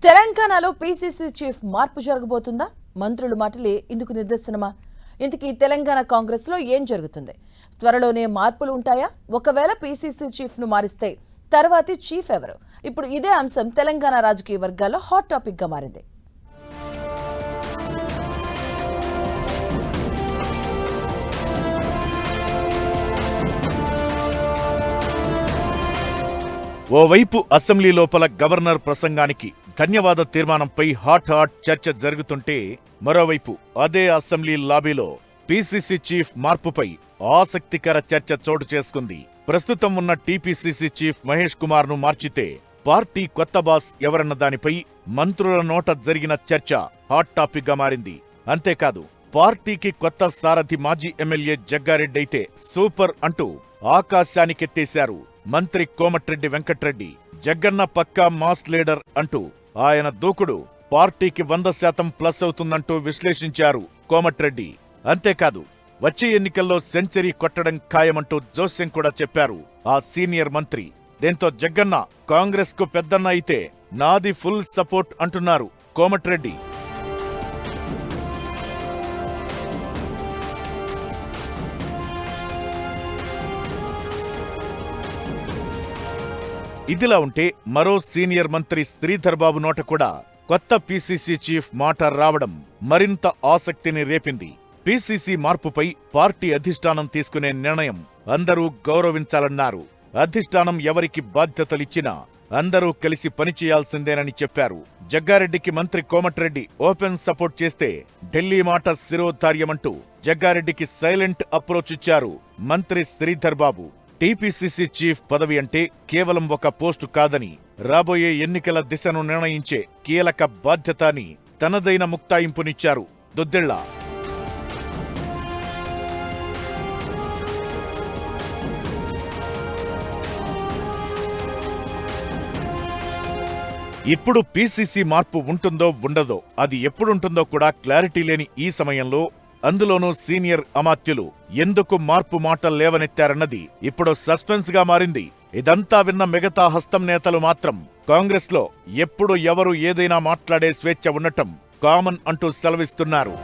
తెలంగాణలో PCC chief మార్పు జరగబోతుందా? మంత్రుల మాటలే ఇందుకు నిదర్శనమా? ఇంతకీ తెలంగాణ కాంగ్రెస్ లో ఏం జరుగుతుంది? త్వరలోనే మార్పులు ఉంటాయా? ఒకవేళ పీసీసీ చీఫ్ ను మారిస్తే తర్వాతి చీఫ్ ఎవరు? ఇప్పుడు ఇదే అంశం తెలంగాణ రాజకీయ వర్గాల్లో హాట్ టాపిక్ గా మారింది. ఓవైపు అసెంబ్లీ లోపల గవర్నర్ ప్రసంగానికి ధన్యవాద తీర్మానంపై హాట్ చర్చ జరుగుతుంటే, మరోవైపు అదే అసెంబ్లీ లాబీలో పీసీసీ చీఫ్ మార్పుపై ఆసక్తికర చర్చ చోటు చేసుకుంది. ప్రస్తుతం ఉన్న టీపీసీసీ చీఫ్ మహేష్ కుమార్ ను మార్చితే పార్టీ కొత్త బాస్ ఎవరన్న దానిపై మంత్రుల నోట జరిగిన చర్చ హాట్ టాపిక్ గా మారింది. అంతేకాదు, పార్టీకి కొత్త సారథి మాజీ ఎమ్మెల్యే జగ్గారెడ్డి అయితే సూపర్ అంటూ ఆకాశానికెత్తేశారు మంత్రి కోమటిరెడ్డి వెంకట్రెడ్డి. జగ్గన్న పక్కా మాస్ లీడర్ అంటూ ఆయన దూకుడు పార్టీకి 100% ప్లస్ అవుతుందంటూ విశ్లేషించారు కోమటిరెడ్డి. అంతేకాదు, వచ్చే ఎన్నికల్లో సెంచరీ కొట్టడం ఖాయమంటూ జోస్యం కూడా చెప్పారు ఆ సీనియర్ మంత్రి. దీంతో జగ్గన్న కాంగ్రెస్ కు పెద్దన్న అయితే నాది ఫుల్ సపోర్ట్ అంటున్నారు కోమటిరెడ్డి. ఇదిలా ఉంటే మరో సీనియర్ మంత్రి శ్రీధర్ బాబు నోట కూడా కొత్త పీసీసీ చీఫ్ మాట రావడం మరింత ఆసక్తిని రేపింది. పీసీసీ మార్పుపై పార్టీ అధిష్టానం తీసుకునే నిర్ణయం అందరూ గౌరవించాలన్నారు. అధిష్టానం ఎవరికి బాధ్యతలిచ్చినా అందరూ కలిసి పనిచేయాల్సిందేనని చెప్పారు. జగ్గారెడ్డికి మంత్రి కోమటిరెడ్డి ఓపెన్ సపోర్ట్ చేస్తే ఢిల్లీ మాట శిరోధార్యమంటూ జగ్గారెడ్డికి సైలెంట్ అప్రోచ్ ఇచ్చారు మంత్రి శ్రీధర్ బాబు. టీపీసీసీ చీఫ్ పదవి అంటే కేవలం ఒక పోస్టు కాదని, రాబోయే ఎన్నికల దిశను నిర్ణయించే కీలక బాధ్యత అని తనదైన ముక్తాయింపునిచ్చారు దుద్దిళ్ల. ఇప్పుడు పీసీసీ మార్పు ఉంటుందో ఉండదో, అది ఎప్పుడుంటుందో కూడా క్లారిటీ లేని ఈ సమయంలో, అందులోనూ సీనియర్ అమాత్యులు ఎందుకు మార్పు మాటలు లేవనెత్తారన్నది ఇప్పుడు సస్పెన్స్ గా మారింది. ఇదంతా విన్న మిగతా హస్తం నేతలు మాత్రం కాంగ్రెస్ లో ఎప్పుడు ఎవరు ఏదైనా మాట్లాడే స్వేచ్ఛ ఉండటం కామన్ అంటూ సెలవిస్తున్నారు.